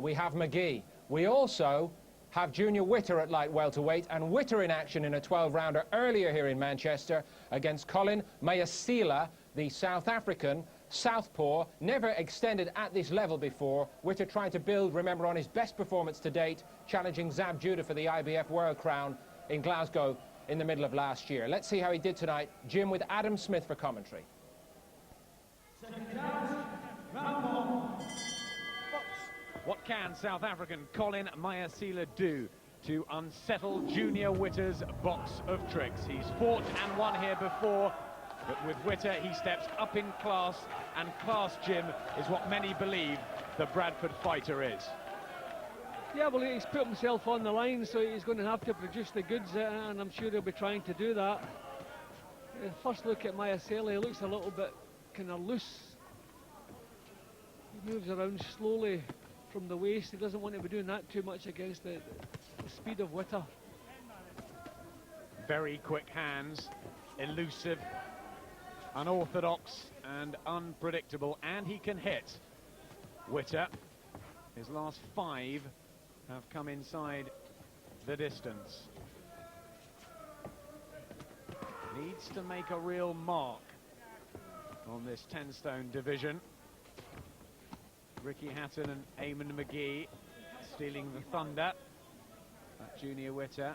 We have McGee. We also have Junior Witter at light welterweight, and Witter in action in a 12-rounder earlier here in Manchester against Colin Mayisela, the South African southpaw, never extended at this level before. Witter trying to build, remember, on his best performance to date, challenging Zab Judah for the IBF World Crown in Glasgow in the middle of last year. Let's see how he did tonight. Jim with Adam Smith for commentary. What can South African Colin Mayisela do to unsettle Junior Witter's box of tricks? He's fought and won here before, but with Witter he steps up in class, and class, Jim, is what many believe the Bradford fighter is. Yeah, well, he's put himself on the line, so he's going to have to produce the goods, and I'm sure he'll be trying to do that. First look at Mayisela, he looks a little bit kind of loose. He moves around slowly from the waist. He doesn't want to be doing that too much against the speed of Witter. Very quick hands, elusive, unorthodox and unpredictable, and he can hit. Witter, his last 5 have come inside the distance. Needs to make a real mark on this 10-stone division. Ricky Hatton and Eamon McGee stealing the thunder. But Junior Witter,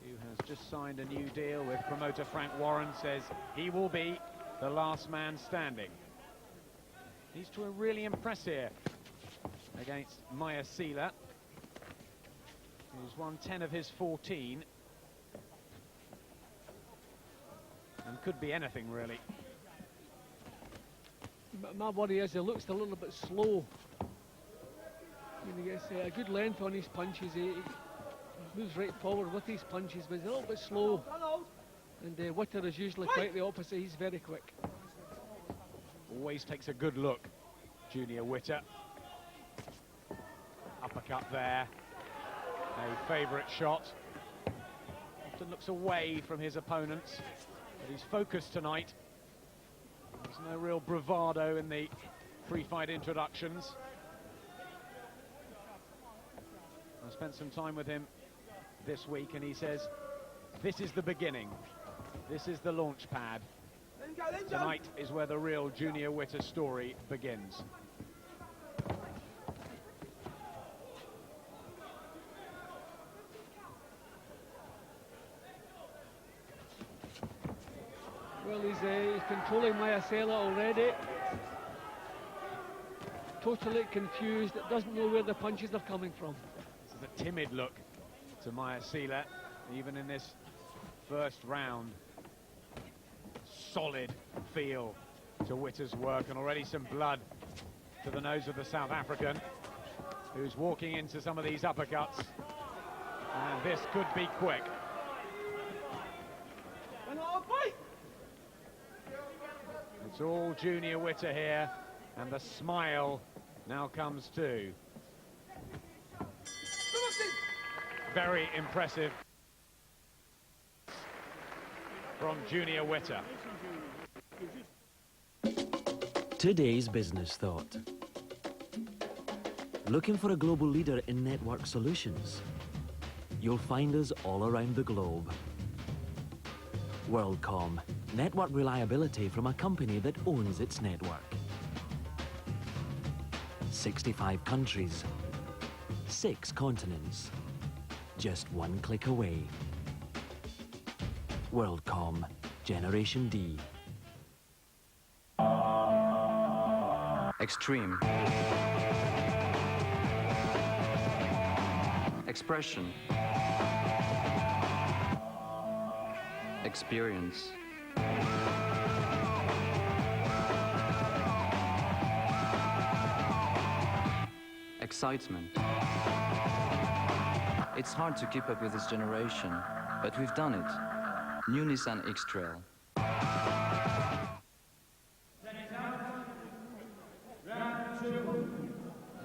who has just signed a new deal with promoter Frank Warren, says he will be the last man standing. Needs to really impress here against Mayisela, who's won 10 of his 14 and could be anything really. My worry is he looks a little bit slow. He gets a good length on his punches. He moves right forward with his punches, but he's a little bit slow. And Witter is usually quite the opposite. He's very quick. Always takes a good look, Junior Witter. Uppercut there. A favourite shot. Often looks away from his opponents, but he's focused tonight. There's no real bravado in the pre-fight introductions. I spent some time with him this week, and he says, this is the beginning. This is the launch pad. Tonight is where the real Junior Witter story begins. Well, he's controlling Mayisela already. Totally confused, doesn't know where the punches are coming from. This is a timid look to Mayisela, even in this first round. Solid feel to Witter's work, and already some blood to the nose of the South African, who's walking into some of these uppercuts. And this could be quick. It's all Junior Witter here, and the smile now comes too. Very impressive from Junior Witter. Today's business thought. Looking for a global leader in network solutions? You'll find us all around the globe. WorldCom, network reliability from a company that owns its network. 65 countries, 6 continents, just one click away. WorldCom, Generation D. Extreme. Expression. Experience. Excitement. It's hard to keep up with this generation, but we've done it. New Nissan X-Trail.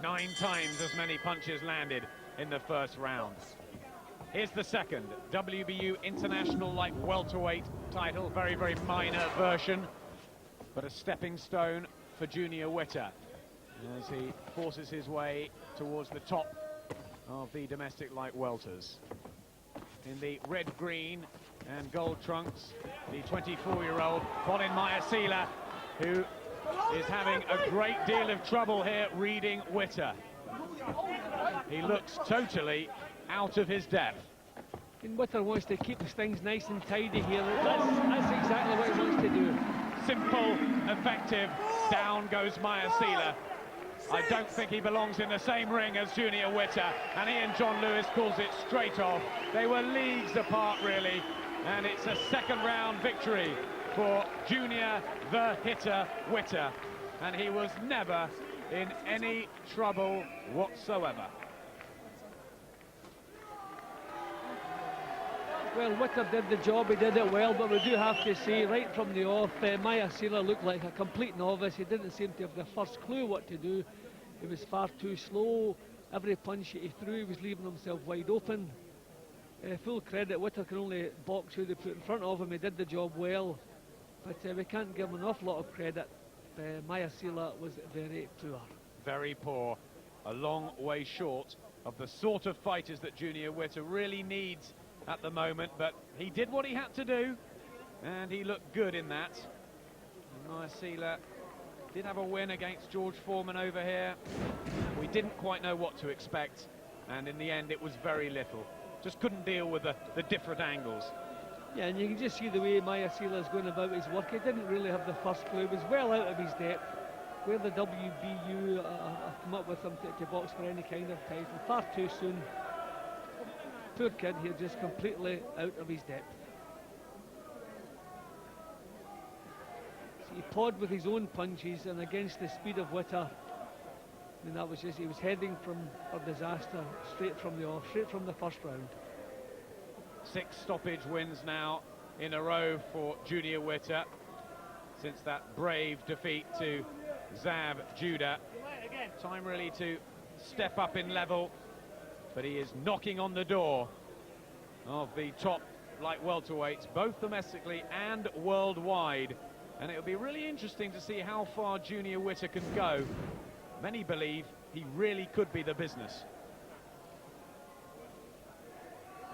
9 times as many punches landed in the first round. Here's the second, WBU International Light Welterweight title, very, very minor version, but a stepping stone for Junior Witter, as he forces his way towards the top of the domestic light welters. In the red, green and gold trunks, the 24-year-old Colin Mayisela, who is having a great deal of trouble here reading Witter. He looks totally out of his depth. And Witter wants to keep things nice and tidy here. That's exactly what he wants to do. Simple, effective, down goes Mayisela. I don't think he belongs in the same ring as Junior Witter, and Ian John Lewis calls it straight off. They were leagues apart, really, and it's a second-round victory for Junior the Hitter Witter, and he was never in any trouble whatsoever. Well, Witter did the job, he did it well, but we do have to say, right from the off, Mayisela looked like a complete novice. He didn't seem to have the first clue what to do. He was far too slow. Every punch that he threw, he was leaving himself wide open. Full credit, Witter can only box who they put in front of him. He did the job well, but we can't give him an awful lot of credit. Mayisela was very poor. Very poor. A long way short of the sort of fighters that Junior Witter really needs at the moment, but he did what he had to do, and he looked good in that. Mayisela did have a win against George Foreman over here. We didn't quite know what to expect, and in the end it was very little. Just couldn't deal with the different angles. Yeah, and you can just see the way Mayisela is going about his work. He didn't really have the first clue. He was well out of his depth. Where the WBU have come up with him to box for any kind of title far too soon. Poor kid here, just completely out of his depth. So he pawed with his own punches, and against the speed of Witter, I mean, that was just, he was heading for disaster straight from the off, straight from the first round. 6 stoppage wins now in a row for Junior Witter since that brave defeat to Zab Judah. Time really to step up in level, but he is knocking on the door of the top light welterweights, both domestically and worldwide. And it'll be really interesting to see how far Junior Witter can go. Many believe he really could be the business.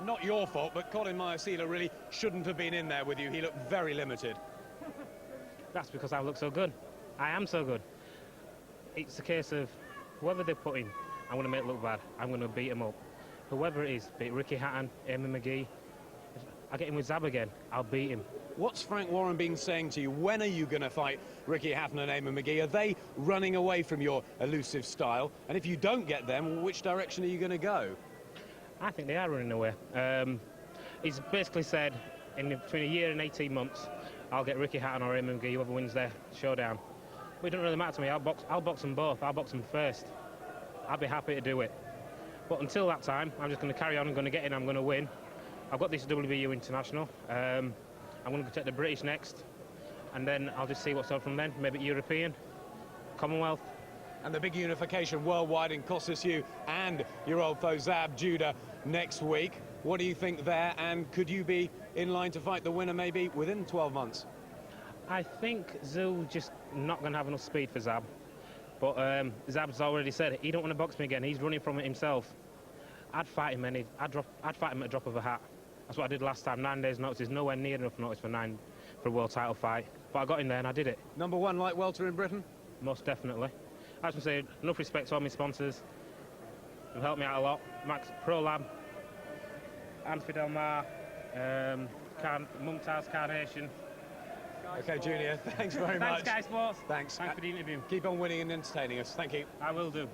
Not your fault, but Colin Mayisela really shouldn't have been in there with you. He looked very limited. That's because I look so good. I am so good. It's a case of whoever they put in, I'm going to make look bad. I'm going to beat him up. Whoever it is, be it Ricky Hatton, M.E.N. If I get him with Zab again, I'll beat him. What's Frank Warren been saying to you? When are you going to fight Ricky Hatton and M.E.N? Are they running away from your elusive style? And if you don't get them, which direction are you going to go? I think they are running away. He's basically said, between a year and 18 months, I'll get Ricky Hatton or M.E.N, whoever wins their showdown. But it doesn't really matter to me. I'll box them both. I'll box them first. I'll be happy to do it. But until that time, I'm just going to carry on. I'm going to get in. I'm going to win. I've got this WBU International. I'm going to take the British next, and then I'll just see what's up from then. Maybe European, Commonwealth. And the big unification worldwide in Kostas and your old foe Zab Judah next week. What do you think there? And could you be in line to fight the winner maybe within 12 months? I think Zul just not going to have enough speed for Zab. But Zab's already said he don't want to box me again. He's running from it himself. I'd fight him I'd fight him at a drop of a hat. That's what I did last time. 9 days notice is nowhere near enough notice for a world title fight. But I got in there and I did it. #1 light welter in Britain? Most definitely. I just want to say enough respect to all my sponsors. They've helped me out a lot. Max Pro Lab, Anfidel Mar, Mumtaz Carnation. Okay, Junior, thanks very much. Thanks, Sky Sports. Thanks. Thanks for the interview. Keep on winning and entertaining us. Thank you. I will do.